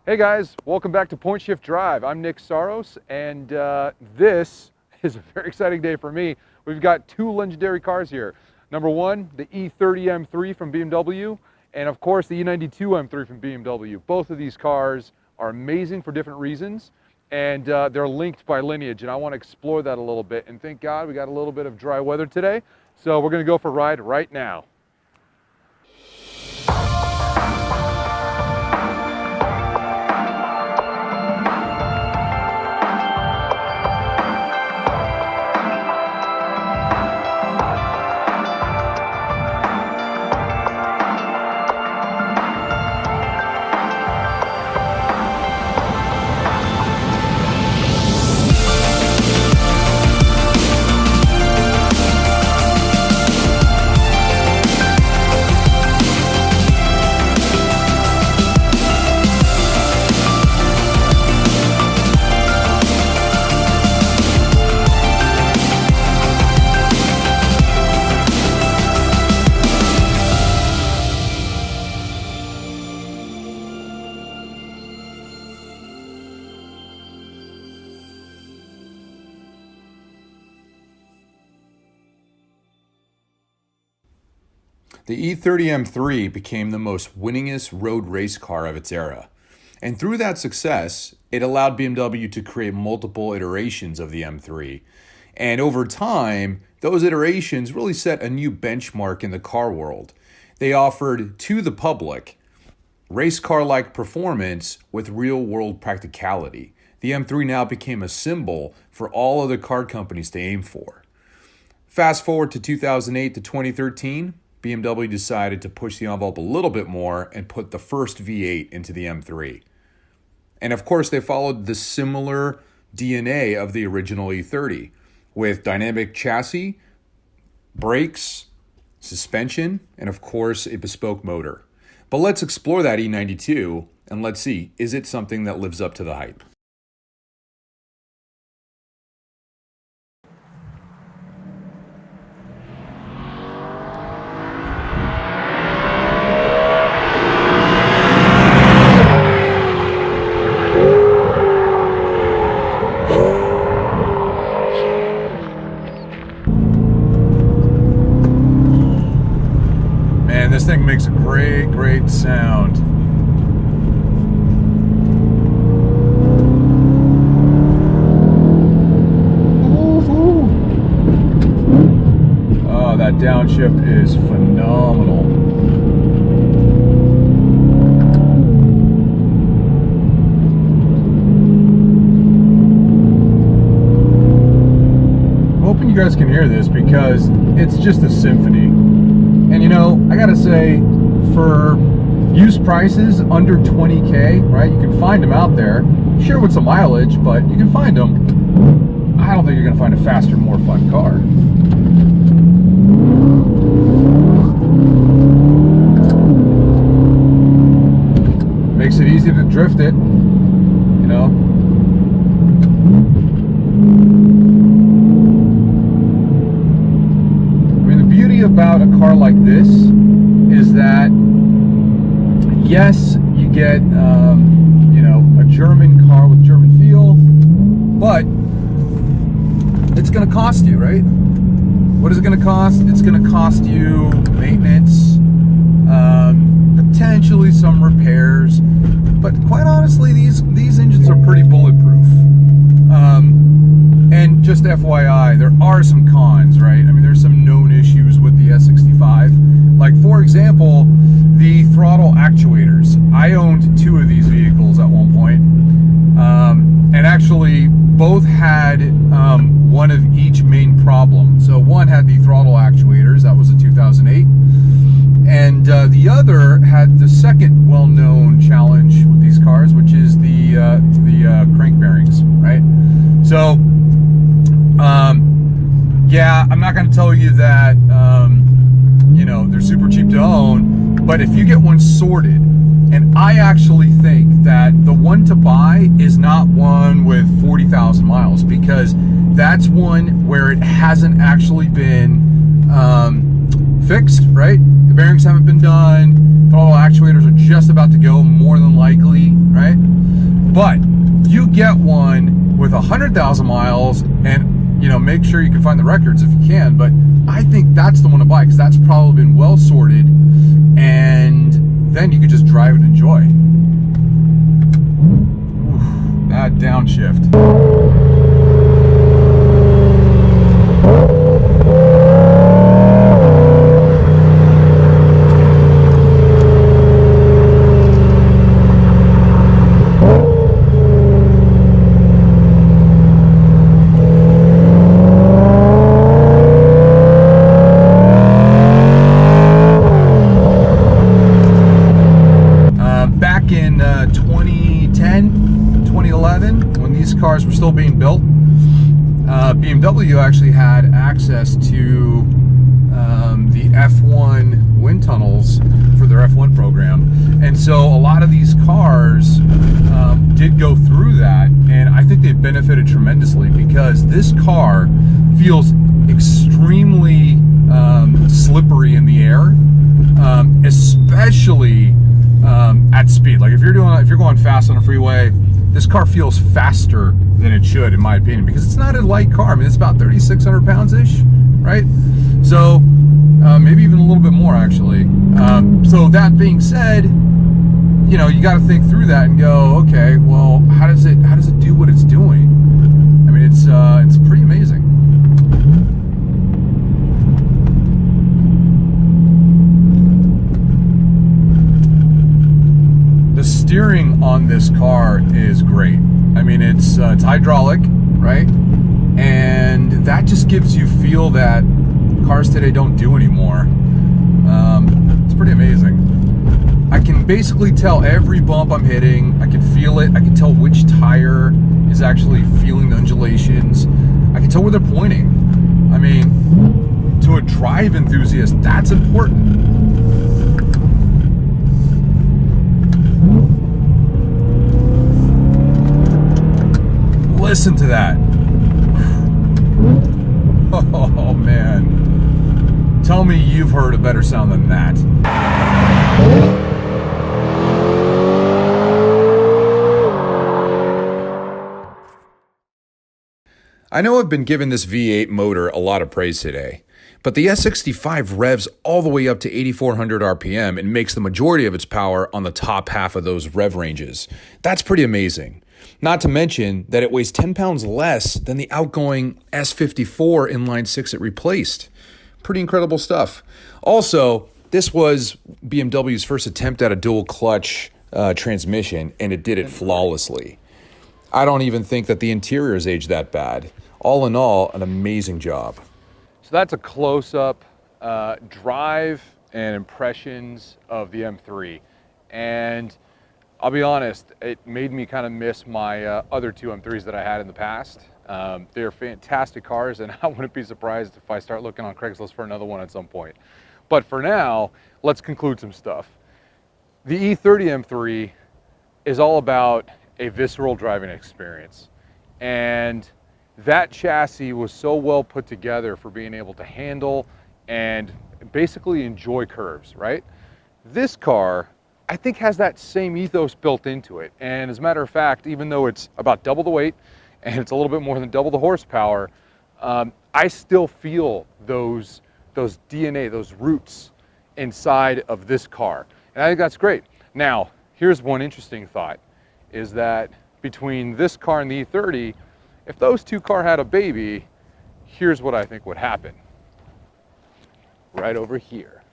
Hey guys, welcome back to Point Shift Drive. I'm Nick Saros, and this is a very exciting day for me. We've got two legendary cars here. Number one, the E30 M3 from BMW, and of course the E92 M3 from BMW. Both of these cars are amazing for different reasons, and they're linked by lineage, and I want to explore that a little bit. And thank God we got a little bit of dry weather today, so we're going to go for a ride right now. The E30 M3 became the most winningest road race car of its era. And through that success, it allowed BMW to create multiple iterations of the M3. And over time, those iterations really set a new benchmark in the car world. They offered to the public race car-like performance with real-world practicality. The M3 now became a symbol for all other car companies to aim for. Fast forward to 2008 to 2013, BMW decided to push the envelope a little bit more and put the first V8 into the M3. And of course, they followed the similar DNA of the original E30 with dynamic chassis, brakes, suspension, and of course, a bespoke motor. But let's explore that E92 and let's see, is it something that lives up to the hype? This thing makes a great sound. Oh, that downshift is phenomenal. I'm hoping you guys can hear this because it's just a symphony. And you know, I gotta say, for used prices under 20K, right? You can find them out there. Sure, with some mileage, but you can find them. I don't think you're gonna find a faster, more fun car. Makes it easy to drift it, you know. About a car like this is that yes, you get you know, a German car with German feel, but it's going to cost you, right? What is it going to cost? It's going to cost you maintenance, potentially some repairs, but quite honestly, these engines are pretty bulletproof. And just FYI, there are some cons, right? I mean, there's some known issues with the S65. Like, for example, the throttle actuators. I owned two of these vehicles at one point. And actually, both had one of each main problem. So one had the throttle actuators, that was a 2008. And the other had the second well-known challenge with these cars, which is the crank bearings, right? So, yeah, I'm not going to tell you that, you know, they're super cheap to own, but if you get one sorted, and I actually think that the one to buy is not one with 40,000 miles, because that's one where it hasn't actually been fixed, right? The bearings haven't been done, throttle actuators are just about to go, more than likely, right? get one with 100,000 miles and, you know, make sure you can find the records if you can. But I think that's the one to buy because that's probably been well sorted, and then you could just drive and enjoy. Oof, that downshift. Back in 2010, 2011, when these cars were still being built, BMW actually had access to the F1 wind tunnels for their F1 program. And so a lot of these cars did go through that, and I think they benefited tremendously because this car feels extremely slippery in the air, especially at speed. Like if you're going fast on a freeway, this car feels faster than it should, in my opinion, because it's not a light car. I mean, it's about 3,600 pounds ish, right? So maybe even a little bit more actually. So that being said, you know, you got to think through that and go, okay, well, how does it do what it's doing? I mean, it's pretty amazing. The steering on this car is great. I mean, it's hydraulic, right? And that just gives you feel that cars today don't do anymore. It's pretty amazing. I can basically tell every bump I'm hitting. I can feel it. I can tell which tire is actually feeling the undulations. I can tell where they're pointing. I mean, to a drive enthusiast, that's important. Listen to that. Oh man. Tell me you've heard a better sound than that. I know I've been giving this V8 motor a lot of praise today, but the S65 revs all the way up to 8,400 RPM and makes the majority of its power on the top half of those rev ranges. That's pretty amazing. Not to mention that it weighs 10 pounds less than the outgoing S54 inline six it replaced. Pretty incredible stuff. Also, this was BMW's first attempt at a dual clutch transmission, and it did it flawlessly. I don't even think that the interior is aged that bad. All in all, an amazing job. So that's a close-up drive and impressions of the M3. And I'll be honest, it made me kind of miss my other two M3s that I had in the past. They're fantastic cars, and I wouldn't be surprised if I start looking on Craigslist for another one at some point. But for now, let's conclude some stuff. The E30 M3 is all about a visceral driving experience. And that chassis was so well put together for being able to handle and basically enjoy curves, right? This car, I think, has that same ethos built into it. And as a matter of fact, even though it's about double the weight and it's a little bit more than double the horsepower, I still feel those DNA, those roots inside of this car. And I think that's great. Now, here's one interesting thought, is that between this car and the E30, if those two cars had a baby, here's what I think would happen. Right over here.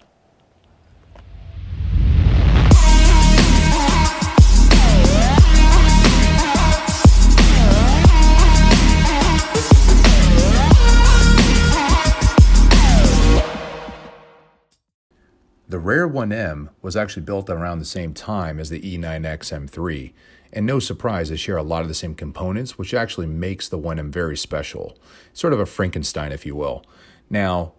The rare 1M was actually built around the same time as the E9X M3, and no surprise, they share a lot of the same components, which actually makes the 1M very special. Sort of a Frankenstein, if you will. Now,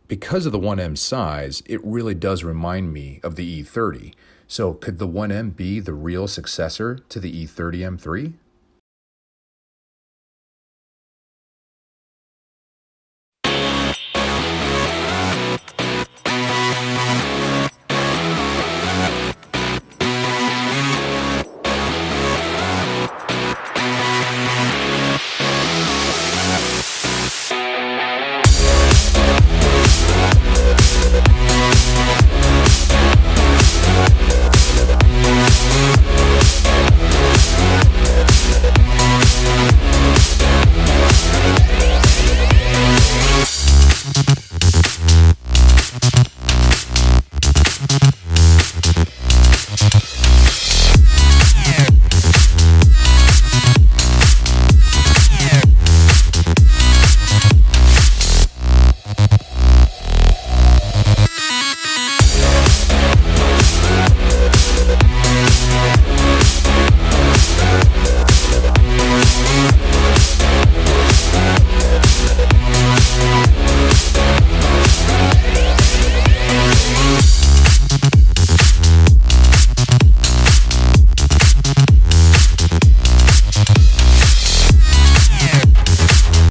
because of the 1M's size, it really does remind me of the E30. So could the 1M be the real successor to the E30 M3?